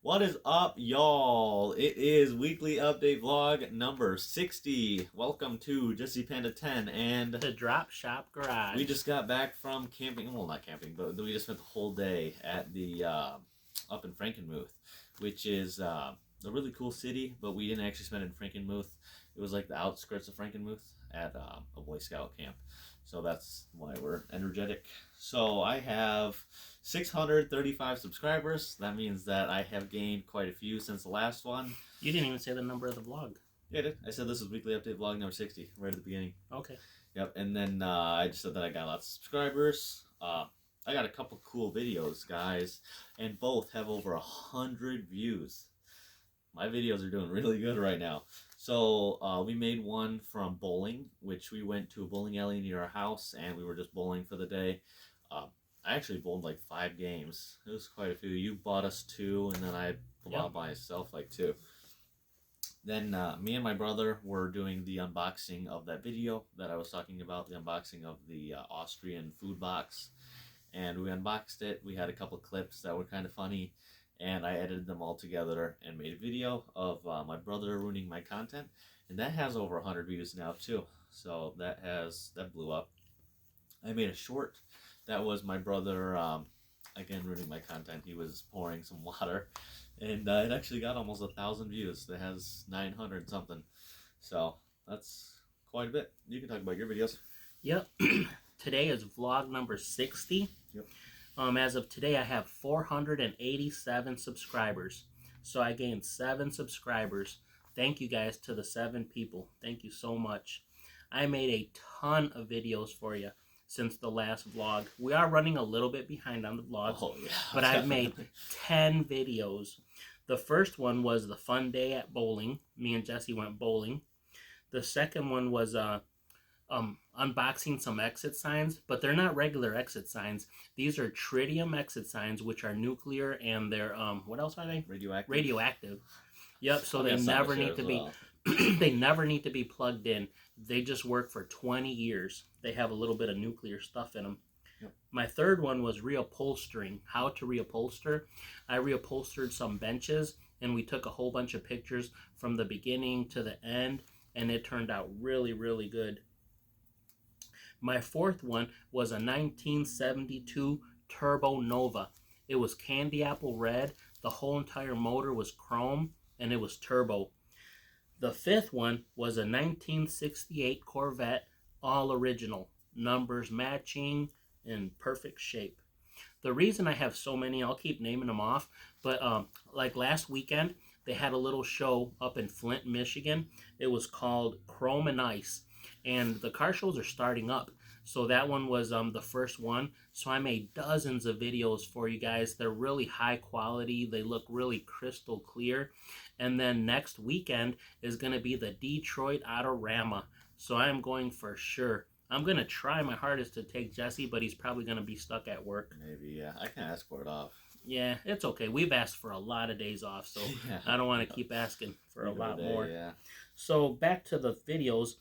What is up, y'all? It is weekly update vlog number 60. Welcome to Jesse Panda 10, and The Drop Shop Garage. we just got back from camping. Well, not camping, but we just spent the whole day at the up in Frankenmuth, which is a really cool city. But we didn't actually spend it in Frankenmuth. It was like the outskirts of Frankenmuth at a Boy Scout camp. So that's why we're energetic. So I have 635 subscribers. That means that I have gained quite a few since the last one. You didn't even say the number of the vlog. Yeah, I did. I said this is weekly update vlog number 60 right at the beginning. Okay. Yep, and then I just said that I got lots of subscribers. I got a couple cool videos, guys, and both have over 100 views. My videos are doing really good right now. So we made one from bowling, which we went to a bowling alley near our house, and we were just bowling for the day. I actually bowled like 5 games. It was quite a few. You bought us 2, and then I bought myself like 2. Then me and my brother were doing the unboxing of that video that I was talking about, the unboxing of the Austrian food box. And we unboxed it. We had a couple clips that were kind of funny, and I edited them all together and made a video of my brother ruining my content. And that has over 100 views now too. So that blew up. I made a short that was my brother, again, ruining my content. He was pouring some water, and it actually got almost 1,000 views. It has 900 something, so that's quite a bit. You can talk about your videos. Yep. Today is vlog number 60. Yep. As of today, I have 487 subscribers. So I gained 7 subscribers. Thank you guys to the 7 people. Thank you so much. I made a ton of videos for you since the last vlog. We are running a little bit behind on the vlogs, but I've made 10 videos. The first one was the fun day at bowling. Me and Jesse went bowling. The second one was unboxing some exit signs, but they're not regular exit signs. These are tritium exit signs, which are nuclear, and they're what else are they? Radioactive. Radioactive. Yep. So they never need to be. They never need to be plugged in. They just work for 20 years. They have a little bit of nuclear stuff in them. Yep. My third one was reupholstering. How to reupholster. I reupholstered some benches, and we took a whole bunch of pictures from the beginning to the end, and it turned out really, really good. My fourth one was a 1972 Turbo Nova. It was candy apple red. The whole entire motor was chrome, and it was turbo. The fifth one was a 1968 Corvette, all original, numbers matching, in perfect shape. The reason I have so many, I'll keep naming them off, but like last weekend, they had a little show up in Flint, Michigan. It was called Chrome and Ice, and the car shows are starting up. So that one was the first one. So I made dozens of videos for you guys. They're really high quality. They look really crystal clear. And then next weekend is going to be the Detroit Autorama. So I'm going for sure. I'm going to try my hardest to take Jesse, but he's probably going to be stuck at work. Maybe, yeah. I can ask for it off. Yeah, it's okay. We've asked for a lot of days off, so yeah. I don't want to keep asking for a lot more. Yeah. So back to the videos.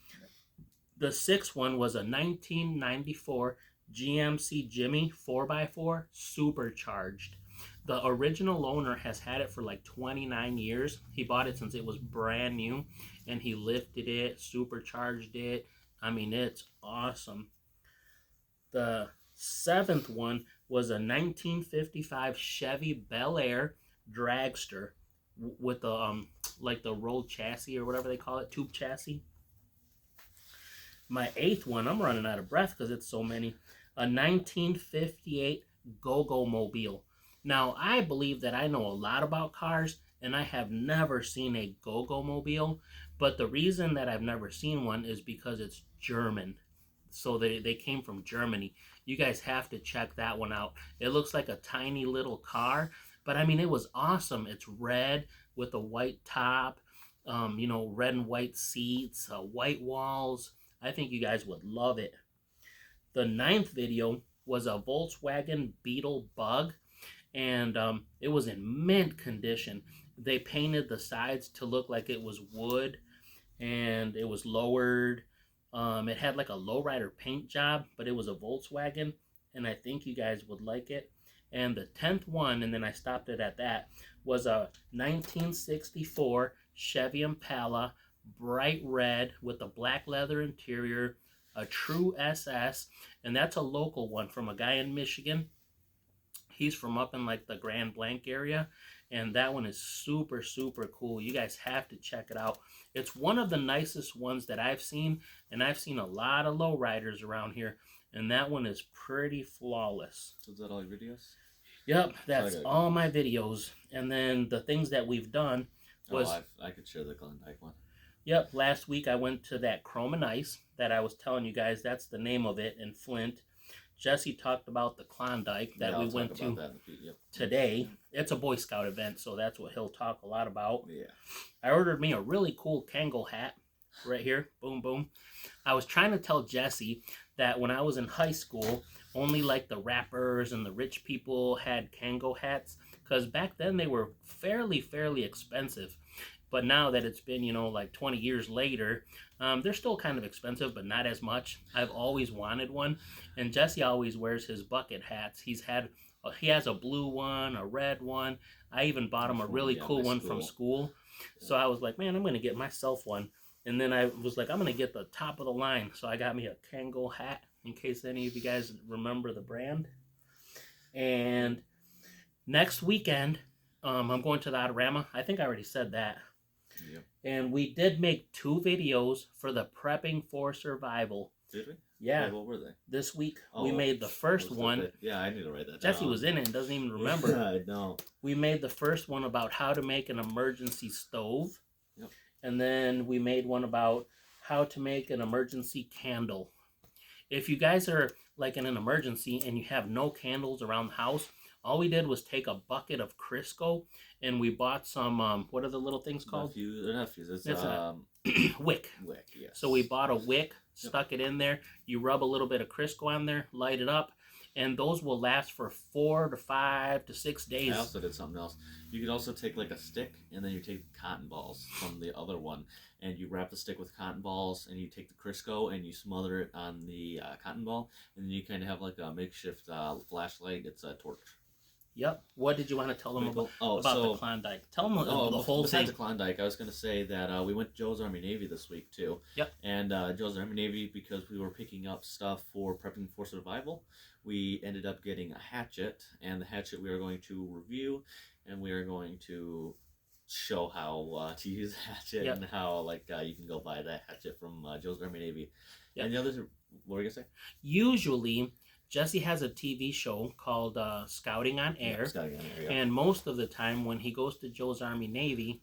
The sixth one was a 1994 GMC Jimmy 4x4 supercharged. The original owner has had it for like 29 years. He bought it since it was brand new, and he lifted it, supercharged it. I mean, it's awesome. The seventh one was a 1955 Chevy Bel Air dragster with the like the rolled chassis or whatever they call it, tube chassis. My eighth one, I'm running out of breath because it's so many. A 1958 Go-Go Mobile. Now, I believe that I know a lot about cars, and I have never seen a Go-Go Mobile. But the reason that I've never seen one is because it's German. So they came from Germany. You guys have to check that one out. It looks like a tiny little car, but I mean, it was awesome. It's red with a white top, red and white seats, white walls. I think you guys would love it. The ninth video was a Volkswagen Beetle Bug, and it was in mint condition. They painted the sides to look like it was wood, and it was lowered. It had like a lowrider paint job, but it was a Volkswagen, and I think you guys would like it. And the 10th one, and then I stopped it at that, was a 1964 Chevy Impala, bright red with a black leather interior, a true SS, and that's a local one from a guy in Michigan. He's from up in like the Grand Blanc area, and that one is super, super cool. You guys have to check it out. It's one of the nicest ones that I've seen, and I've seen a lot of lowriders around here, and that one is pretty flawless. So is that all your videos? Yep, that's all my videos. And then the things that we've done was... I could share the Klondike one. Yep, last week I went to that Chrome and Ice that I was telling you guys. That's the name of it in Flint. Jesse talked about the Klondike that we went to today. It's a Boy Scout event, so that's what he'll talk a lot about. Yeah. I ordered me a really cool Kangol hat right here. Boom, boom. I was trying to tell Jesse that when I was in high school, only like the rappers and the rich people had Kangol hats, because back then they were fairly expensive. But now that it's been, like 20 years later, they're still kind of expensive, but not as much. I've always wanted one, and Jesse always wears his bucket hats. He has a blue one, a red one. I even bought him a really cool one from school. So I was like, man, I'm going to get myself one. And then I was like, I'm going to get the top of the line. So I got me a Kangol hat, in case any of you guys remember the brand. And next weekend, I'm going to the Autorama. I think I already said that. Yep. And we did make 2 videos for the Prepping for Survival. Did we? Yeah. Wait, what were they? This week we made the first one. Yeah, I need to write that Jesse down. was in it and doesn't even remember. Yeah, I know. We made the first one about how to make an emergency stove. Yep. And then we made one about how to make an emergency candle. If you guys are like in an emergency and you have no candles around the house, all we did was take a bucket of Crisco and we bought some, what are the little things called? Not fuse. It's a wick. Wick, yes. So we bought a wick, stuck it in there. You rub a little bit of Crisco on there, light it up, and those will last for 4 to 5 to 6 days. I also did something else. You could also take like a stick, and then you take cotton balls from the other one, and you wrap the stick with cotton balls, and you take the Crisco, and you smother it on the cotton ball, and then you kind of have like a makeshift flashlight. It's a torch. Yep. What did you want to tell them about the Klondike? Tell them the whole thing. Besides the Klondike, I was going to say that we went to Joe's Army Navy this week too. Yep. And Joe's Army Navy, because we were picking up stuff for Prepping for Survival, we ended up getting a hatchet, and the hatchet we are going to review, and we are going to show how to use the hatchet and how you can go buy that hatchet from Joe's Army Navy. Yep. And the others, what were you going to say? Usually, Jesse has a TV show called Scouting on Air. Scouting on Air, yeah. And most of the time when he goes to Joe's Army Navy,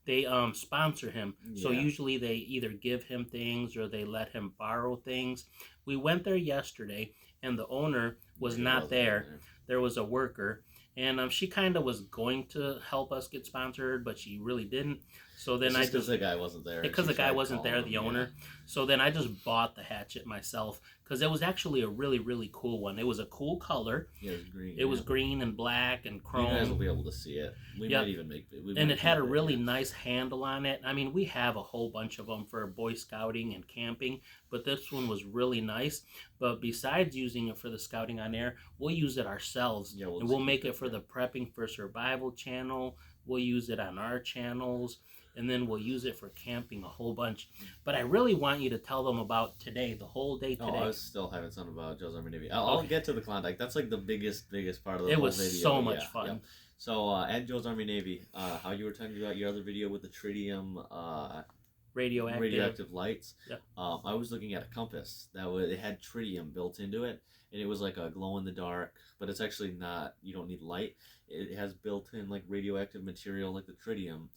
they sponsor him. Yeah. So usually they either give him things or they let him borrow things. We went there yesterday, and the owner was not there. There was a worker. And she kind of was going to help us get sponsored, but she really didn't. So then because the guy wasn't there. Because the guy wasn't there, the owner. Yeah. So then I just bought the hatchet myself, because it was actually a really cool one. It was a cool color. Yeah, it was green. It was green and black and chrome. You guys will be able to see it. We might even make it. And it had a really nice handle on it. I mean, we have a whole bunch of them for Boy Scouting and camping, but this one was really nice. But besides using it for the Scouting on Air, we'll use it ourselves. Yeah, and we'll make it for the Prepping for Survival channel. We'll use it on our channels. And then we'll use it for camping a whole bunch. But I really want you to tell them about today, the whole day today. Oh, I still haven't something about Joe's Army Navy. I'll get to the Klondike. That's like the biggest part of the whole video. It was so much fun. Yeah. So at Joe's Army Navy, how you were talking about your other video with the tritium radioactive lights. Yeah. I was looking at a compass it had tritium built into it, and it was like a glow in the dark, but it's actually not. You don't need light. It has built in like radioactive material like the tritium.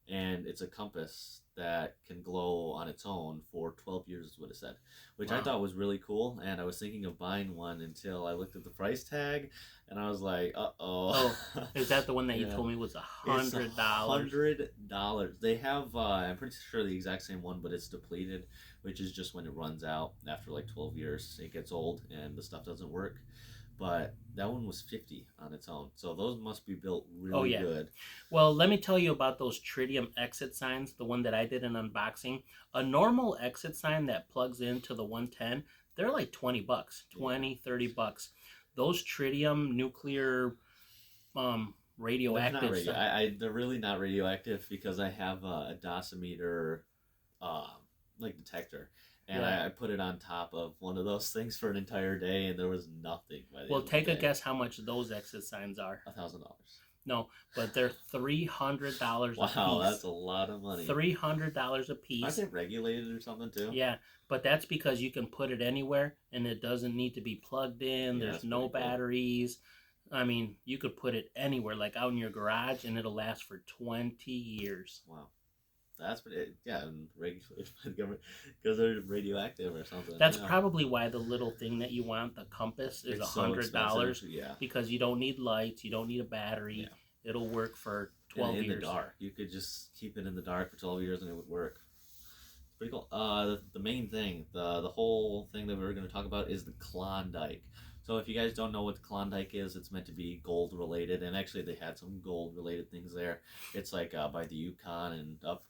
And it's a compass that can glow on its own for 12 years is what it said, which I thought was really cool. And I was thinking of buying one until I looked at the price tag, and I was like, Oh, is that the one that you told me was $100? $100. They have, I'm pretty sure the exact same one, but it's depleted, which is just when it runs out after like 12 years. It gets old and the stuff doesn't work. But that one was $50 on its own. So those must be built really good. Well, let me tell you about those tritium exit signs, the one that I did an unboxing. A normal exit sign that plugs into the 110, they're like $20, $20, $30. those tritium nuclear radioactive. They're really not radioactive because I have a dosimeter, uh, like detector, and Yeah. I put it on top of one of those things for an entire day, and there was nothing by the Well, end of take the a day. guess how much those exit signs are. $1,000. No, but they're $300 a Wow, piece. that's a lot of money. $300 a piece. Aren't they regulated or something too? Yeah, but that's because you can put it anywhere and it doesn't need to be plugged in. Yeah, There's that's no pretty cool. batteries. I mean, you could put it anywhere, like out in your garage, and it'll last for 20 years. Wow. That's pretty, yeah, and regulated by the government because they're radioactive or something. That's yeah. probably why the little thing that you want, the compass, is It's so $100 expensive, yeah. because you don't need lights, you don't need a battery. Yeah. It'll work for 12 in years. the dark. You could just keep it in the dark for 12 years and it would work. It's pretty cool. The main thing, the whole thing that we were going to talk about is the Klondike. So if you guys don't know what the Klondike is, it's meant to be gold related, and actually they had some gold related things there. It's like by the Yukon and up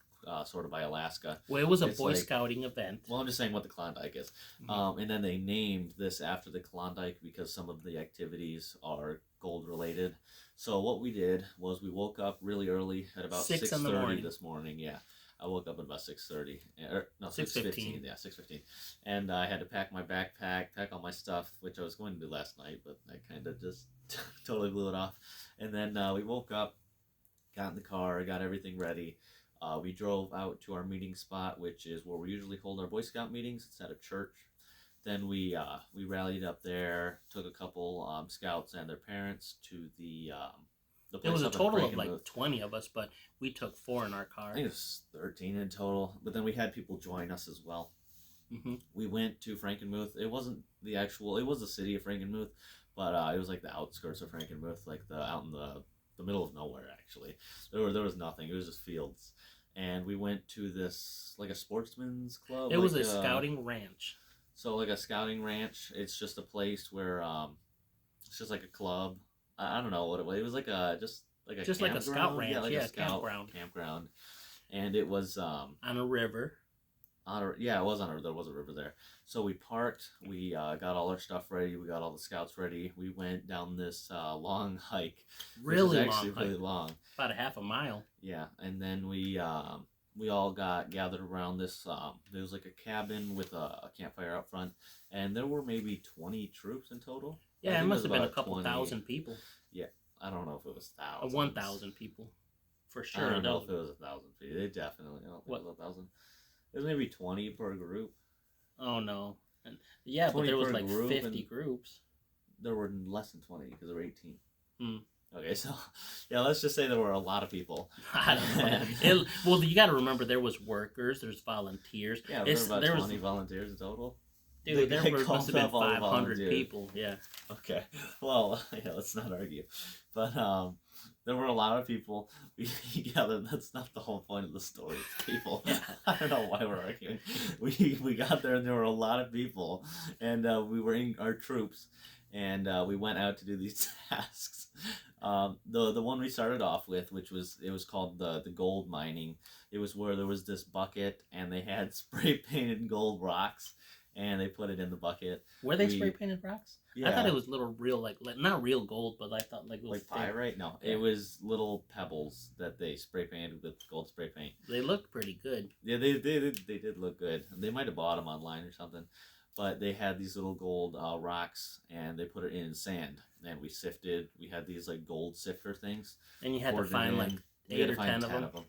sort of by Alaska. Well, it was a It's Boy like- Scouting event. Well, I'm just saying what the Klondike is. Mhm. And then they named this after the Klondike because some of the activities are gold related. So what we did was we woke up really early at about 6 in the 6:30 morning. this morning. Yeah, I woke up at about 6:30. Or no, 6:15. 6:15. Yeah, 6:15. And I had to pack my backpack, pack all my stuff, which I was going to do last night, but I kind of just totally blew it off. And then we woke up, got in the car, got everything ready. We drove out to our meeting spot, which is where we usually hold our Boy Scout meetings. It's at a church. Then we rallied up there, took a couple scouts and their parents to the place. There was a up in total of Frankenmuth. like 20 of us, but we took 4 in our I car. think it was 13 in total, but then we had people join us as well. Hmm. We went to Frankenmuth. It wasn't the actual. It was the city of Frankenmuth, but it was like the outskirts of Frankenmuth, like out in the middle of nowhere. Actually, there was nothing. It was just fields. And we went to this like a sportsman's club. It was like, a scouting ranch. So like a scouting ranch. It's just a place where it's just like a club. I don't know what it was. It was like a just like a Just like a scout campground. ranch. Yeah, like Yeah, a scout campground. And it was On a river. it was on a there was a river there. So we parked. We got all our stuff ready. We got all the scouts ready. We went down this long hike. Really which is long actually hike. really long. About a half a mile. Yeah, and then we all got gathered around this. There was like a cabin with a campfire out front, and there were maybe 20 troops in total. I Yeah, it think must was have been a about couple 20. thousand people. I don't know if it was Or thousands. 1,000 people. For sure. I don't know That if it was 1,000 people. It definitely. I don't think What? it was 1,000. It was maybe 20 per group. Oh, no. And, yeah, but 20 there was per like group 50 and- groups. There were less than 20 because there were 18. Hmm. Okay, so yeah, let's just say there were a lot of people. I don't know. Well, you got to remember there was workers, there's volunteers. Yeah, there were about there 20 volunteers in total. Dude, They there must have been called up all the 500 volunteers. people. Yeah. Okay, well, yeah, let's not argue. But there were a lot of people. We gathered. That's not the whole point of the story. People. I don't know why we're arguing. We got there and there were a lot of people, and we were in our troops, and we went out to do these tasks. The one we started off with, which was called the gold mining. It was where there was this bucket, and they had spray painted gold rocks, and they put it in the bucket. Were they We- spray painted rocks? Yeah. I thought it was little real, like not real gold, but I thought like little Like thin. pyrite? No, Yeah. it was little pebbles that they spray painted with gold spray paint. They looked pretty good. Yeah, they did look good. They might have bought them online or something, but they had these little gold rocks, and they put it in sand, and we sifted. We had these like gold sifter things. And you had to poured it find in. like We had 8 to or find 10 of them.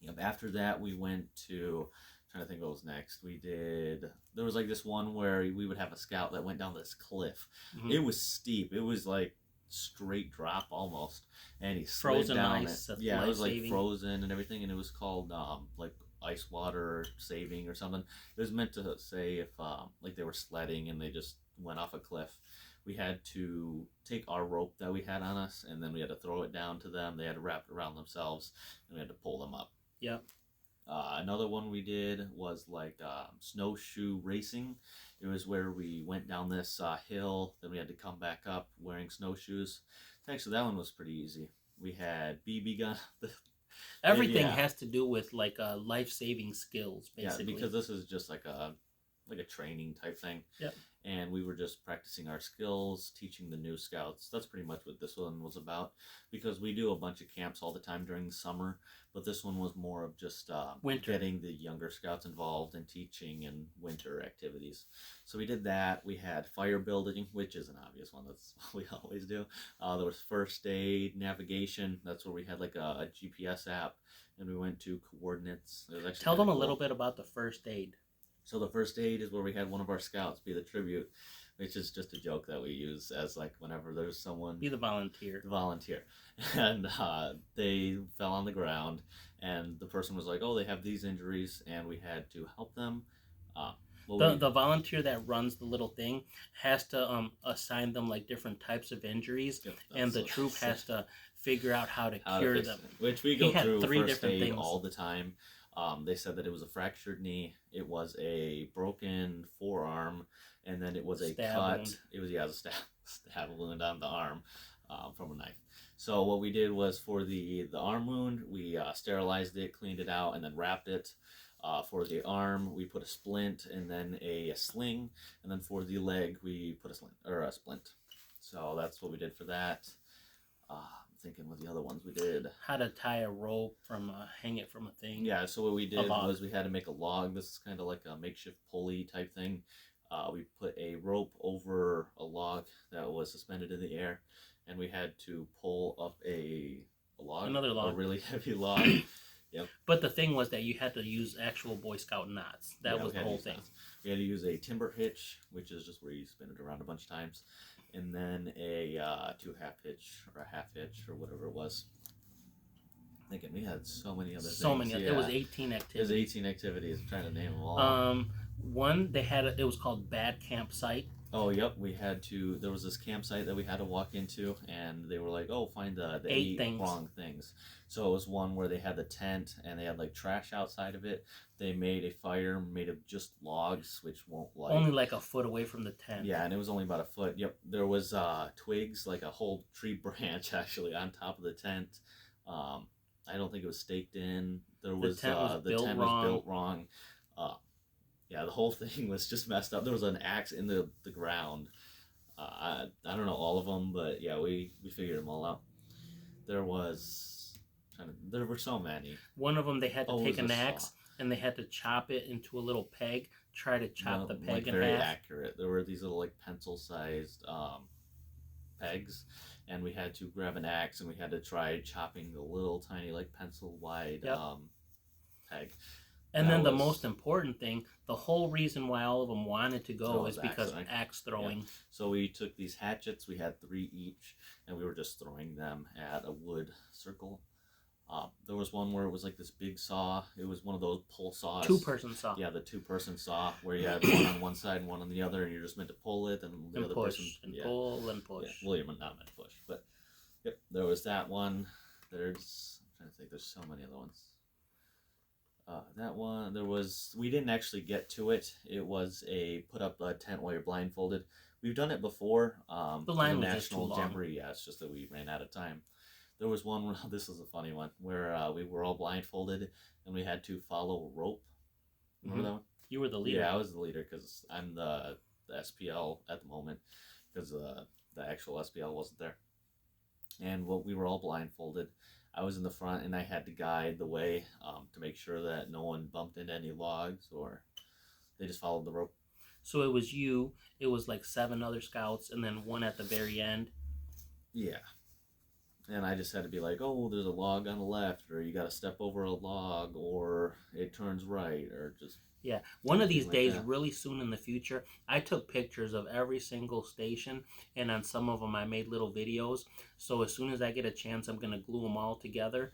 Yep. After that, we went to. Trying to think what was next. There was like this one where we would have a scout that went down this cliff. Mhm. It was steep. It was like straight drop almost, and he slid Frozen down ice, it. that's Yeah, it was like life-saving. frozen and everything, and it was called like ice water saving or something. It was meant to say if like they were sledding and they just went off a cliff. We had to take our rope that we had on us, and then we had to throw it down to them. They had to wrap it around themselves, and we had to pull them up. Yep. Another one we did was like snowshoe racing. It was where we went down this hill, then we had to come back up wearing snowshoes. Actually, that one was pretty easy. We had BB gun. Everything Yeah. has to do with like life saving skills, basically. Yeah, because this is just like a like a training type thing. Yep. And we were just practicing our skills, teaching the new scouts. That's pretty much what this one was about, because we do a bunch of camps all the time during the summer, but this one was more of just Winter. getting the younger scouts involved in teaching and winter activities. So we did that. We had fire building, which is an obvious one. That's what we always do. There was first aid, navigation. That's where we had like a GPS app, and we went to coordinates. It was actually Tell them kinda a cool. little bit about the first aid. So the first aid is where we had one of our scouts be the tribute, which is just a joke that we use as like whenever there's someone Be the volunteer. volunteer, and they fell on the ground, and the person was like, "Oh, they have these injuries," and we had to help them. The volunteer that runs the little thing has to assign them like different types of injuries, Yep, and the that's troop what- has to figure out how to how to cure fix them. it, which we He go had through 3 first different aid things. all the time. They said that it was a fractured knee, it was a broken forearm, and then it was a Stab cut. wound. It was a stab wound on the arm from a knife. So what we did was for the arm wound, we sterilized it, cleaned it out, and then wrapped it. For the arm, we put a splint and then a sling, and then for the leg, we put a splint. So that's what we did for that. I'm thinking what the other ones we did. How to tie a rope from hang it from a thing. Yeah, so what we did log. was we had to make a log. This is kind of like a makeshift pulley type thing. We put a rope over a log that was suspended in the air, and we had to pull up a log, Another log. a really heavy log. But the thing was that you had to use actual Boy Scout knots. That Yeah, was we the had to whole use thing. knots. We had to use a timber hitch, which is just where you spin it around a bunch of times, and then a 2/2 hitch or a half hitch or whatever it was. Thinking we had so many other So things. many. Yeah. It was 18 It was activities. 18 activities. I'm trying to name them all. One they had it was called Bad Campsite. Oh, yep. We had to. There was this campsite that we had to walk into, and they were like, "Oh, find the 8 8 things. wrong things." So it was one where they had the tent and they had like trash outside of it. They made a fire made of just logs, which won't light. Only like a foot away from the tent. Yeah, and it was only about a foot. Yep. There was twigs, like a whole tree branch actually on top of the tent. I don't think it was staked in. There was tent was the built tent wrong. was built wrong. Yeah, the whole thing was just messed up. There was an axe in the ground. I don't know all of them, but yeah, we figured them all out. There were so many. One of them they had to Oh, it take was an a axe saw. and they had to chop it into a little peg. Try to chop the No, peg like in very half. accurate. There were these little like pencil-sized pegs, and we had to grab an axe and we had to try chopping the little tiny like pencil-wide Yep. peg. And That then the was- most important thing, the whole reason why all of them wanted to go Throw is his because axe, axe throwing. So we took these hatchets. We had 3 each, and we were just throwing them at a wood circle. There was one where it was like this big saw. It was one of those pull saws. 2-person saw. Yeah, the 2-person saw where you had one on one side and one on the other, and you're just meant to pull it, and the And other push person and yeah. pull and Yeah. push. Well, you're not meant to push, but yep, there was that one. I'm trying to think. There's so many other ones. That one. We didn't actually get to it. It was put up a tent while you're blindfolded. We've done it before. The line for the was just too National long. Jamboree. Yeah, it's just that we ran out of time. There was one where this is a funny one where we were all blindfolded and we had to follow a rope. Remember that one? You were the leader. Yeah, I was the leader because I'm the SPL at the moment because the actual SPL wasn't there. And we were all blindfolded. I was in the front and I had to guide the way to make sure that no one bumped into any logs or they just followed the rope. So it was you, it was like 7 other scouts, and then one at the very end. Yeah. And I just had to be like, oh, there's a log on the left, or you got to step over a log, or it turns right, or just... Yeah, one of these Like days, that. really soon in the future, I took pictures of every single station, and on some of them I made little videos. So as soon as I get a chance, I'm going to glue them all together,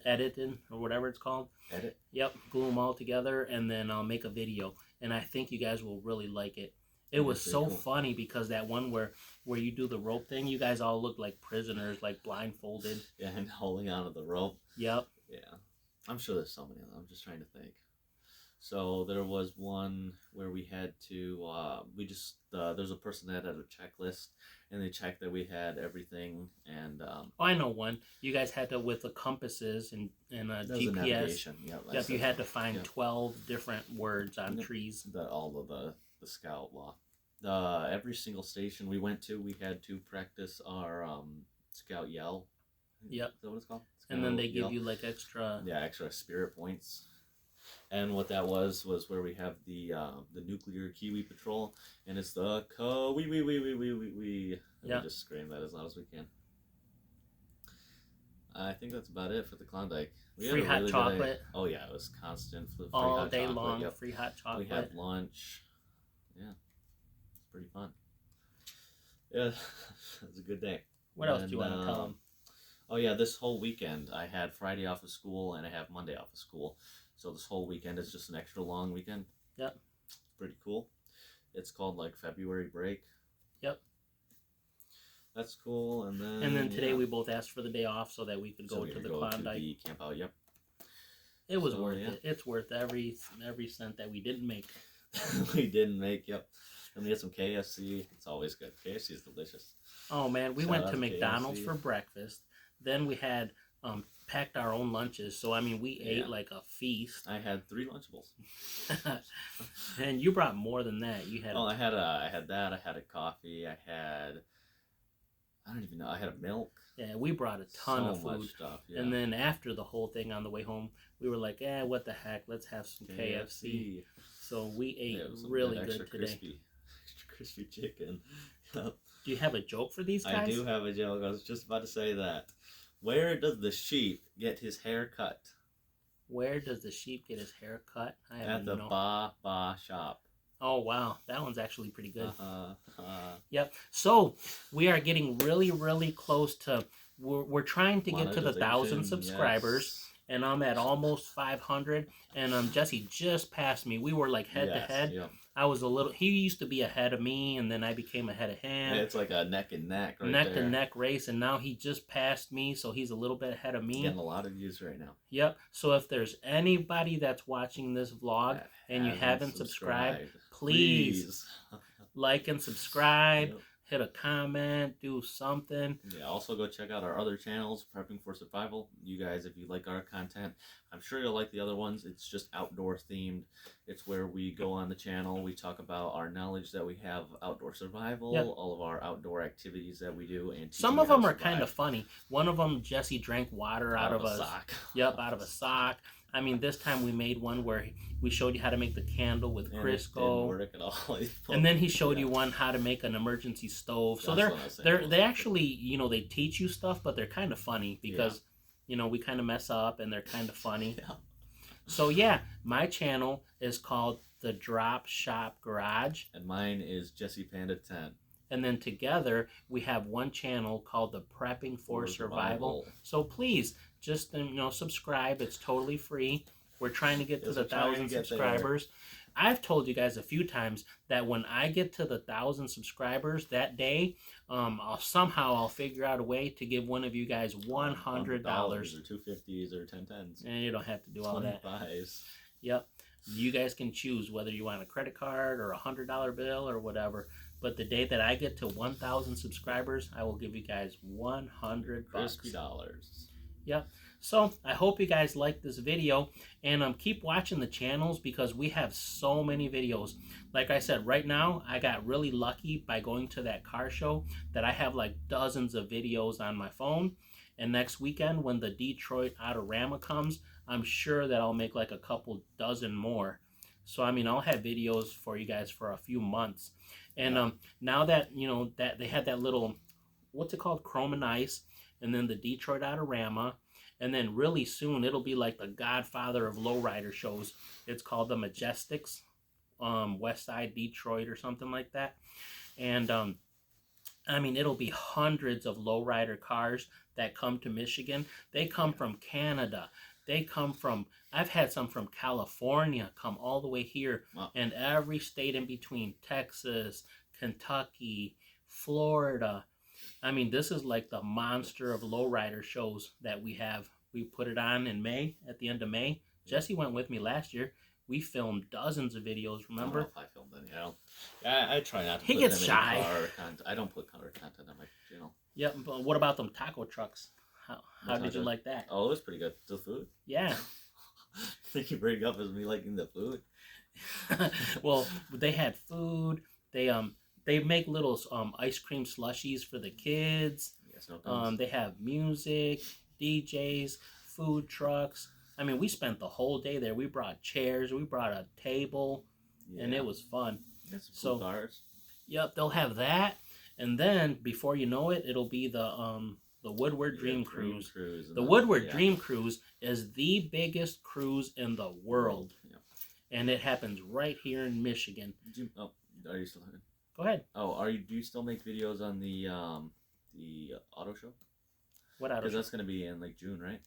edited, or whatever it's called. Edit? Yep, glue them all together, and then I'll make a video. And I think you guys will really like it. It Yeah, was pretty so cool. funny because that one where you do the rope thing, you guys all look like prisoners, like blindfolded. Yeah, and holding onto the rope. Yep. Yeah. I'm sure there's so many of them. I'm just trying to think. So there was one where we had to there's a person that had a checklist, and they checked that we had everything, and Oh, I know one. You guys had to, with the compasses and a that was a GPS. navigation. Yep, Yep, you had to find yep. 12 different words on Yep. trees. All of the scout law. Every single station we went to, we had to practice our scout yell. Yep. Is that what it's called? And then they Scout give you like extra. Yeah, extra spirit points. And what that was where we have the nuclear Kiwi patrol, and it's the we. Yeah. We just scream that as loud as we can. I think that's about it for the Klondike. We Free had a hot really good chocolate. day. Oh yeah, it was constant. Free All hot day chocolate, long, yep. free hot chocolate. We had lunch. Yeah, it's pretty fun. Yeah, it was a good day. What else do you want to tell them? Oh yeah, this whole weekend I had Friday off of school and I have Monday off of school. So this whole weekend is just an extra long weekend. Yep. It's pretty cool. It's called like February break. Yep. That's cool. And then today we both asked for the day off so that we could go to the Klondike. To the camp out. Yep. It was worth it. It's worth every cent that we didn't make. We didn't make. Yep. And we had some KFC. It's always good. KFC is delicious. Oh man, we went to McDonald's KFC for breakfast. Then we had packed our own lunches. So I mean, we ate like a feast. I had 3 Lunchables. And you brought more than that. You had. Oh, I had that. I had a coffee. I don't even know. I had a milk. Yeah, we brought a ton of food. Much stuff, yeah. And then after the whole thing on the way home, we were like, what the heck? Let's have some KFC. So we ate really good today. Extra crispy chicken. Do you have a joke for these guys? I do have a joke. I was just about to say that. Where does the sheep get his hair cut? Where does the sheep get his hair cut? At the Ba shop. Oh, wow. That one's actually pretty good. Yep. So, we are getting really, really close to... We're trying to get to the 1,000 subscribers. Yes. And I'm at almost 500. And Jesse just passed me. We were like head to head. Yep. I was a little... He used to be ahead of me, and then I became ahead of him. Yeah, it's like a neck and neck right neck to neck race, and now he just passed me, so he's a little bit ahead of me. Getting a lot of views right now. Yep. So if there's anybody that's watching this vlog and you haven't subscribed, please like and subscribe. Yep. Hit a comment, do something. Yeah, also go check out our other channels, Prepping for Survival. You guys, if you like our content, I'm sure you'll like the other ones. It's just outdoor themed. It's where we go on the channel, we talk about our knowledge that we have outdoor survival, all of our outdoor activities that we do, and some of them are kind of funny. One of them, Jesse drank water out of a sock. Yep, out of a sock. I mean, this time we made one where we showed you how to make the candle with Crisco. It didn't work at all. And then he showed you one how to make an emergency stove. So they actually, they teach you stuff, but they're kind of funny because, we kind of mess up and they're kind of funny. Yeah. So my channel is called The Drop Shop Garage. And mine is Jesse Panda 10. And then together we have one channel called The Prepping for Survival. So please just subscribe. It's totally free. We're trying to get to the 1,000 subscribers. I've told you guys a few times that when I get to the 1,000 subscribers that day, I'll figure out a way to give one of you guys $100 or $250s or 1010s. And you don't have to do all that. 25s. Yep. You guys can choose whether you want a credit card or a $100 bill or whatever. But the day that I get to 1,000 subscribers, I will give you guys $100. Crispy dollars. Yep. So I hope you guys like this video, and keep watching the channels because we have so many videos. Like I said, right now I got really lucky by going to that car show that I have like dozens of videos on my phone. And next weekend when the Detroit Autorama comes, I'm sure that I'll make like a couple dozen more. So I mean, I'll have videos for you guys for a few months. And now that that they had that little, what's it called, Chrome and Ice, and then the Detroit Autorama, and then really soon it'll be like the godfather of lowrider shows. It's called the Majestics, West Side Detroit or something like that. And I mean, it'll be hundreds of lowrider cars that come to Michigan. They come from Canada. They come from, I've had some from California come all the way here. Wow. And every state in between, Texas, Kentucky, Florida. I mean, this is like the monster of lowrider shows that we have. We put it on in May, at the end of May. Jesse went with me last year. We filmed dozens of videos. I don't know Remember? if I filmed any. I try not to He put gets them shy. in car content. I don't put color content on my channel. Yep. But what about them taco trucks? How did you taco- like that? Oh, it was pretty good. The food. Yeah. I think you bring up as me liking the food. Well, they had food. They make little ice cream slushies for the kids. Yes, no thanks. They have music, DJs, food trucks. I mean, we spent the whole day there. We brought chairs, we brought a table, and Yeah. it was fun. Got some so- cool cars. Yep, they'll have that, and then before you know it, it'll be the Woodward Dream Yeah, Cruise. and The then- Woodward yeah. Dream Cruise is the biggest cruise in the world, Yeah. and it happens right here in Michigan. Oh, are you still? Go ahead. Oh, do you still make videos on the auto show? What out Because of that's gonna be in like June, right?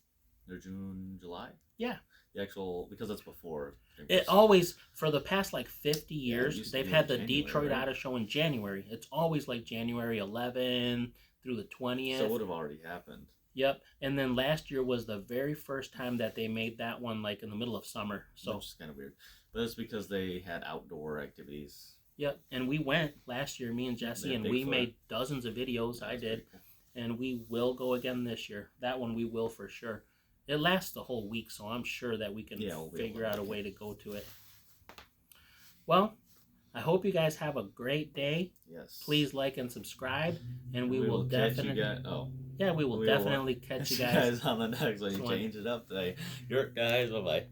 Or June, July? Yeah. The actual, because that's before. It always, for the past like 50 it years, used to they've be had in the January, Detroit right? Auto Show in January. It's always like January 11 through the 20th. So it would have already happened. Yep. And then last year was the very first time that they made that one like in the middle of summer. So, Which is kind of weird. But it's because they had outdoor activities. yep. And we went last year, me and Jesse, Yeah, and we Bigfoot. made dozens of videos. I That's did. pretty cool. And we will go again this year. That one we will for sure. It lasts the whole week, so I'm sure that we can Yeah, we'll be figure able out to a make way to go to it. Well, I hope you guys have a great day. Yes. Please like and subscribe, and we, We will catch you definitely guys. Oh, yeah, we will we will definitely catch you guys. on the next one. You Next one. changed it up today. Your guys. Bye bye.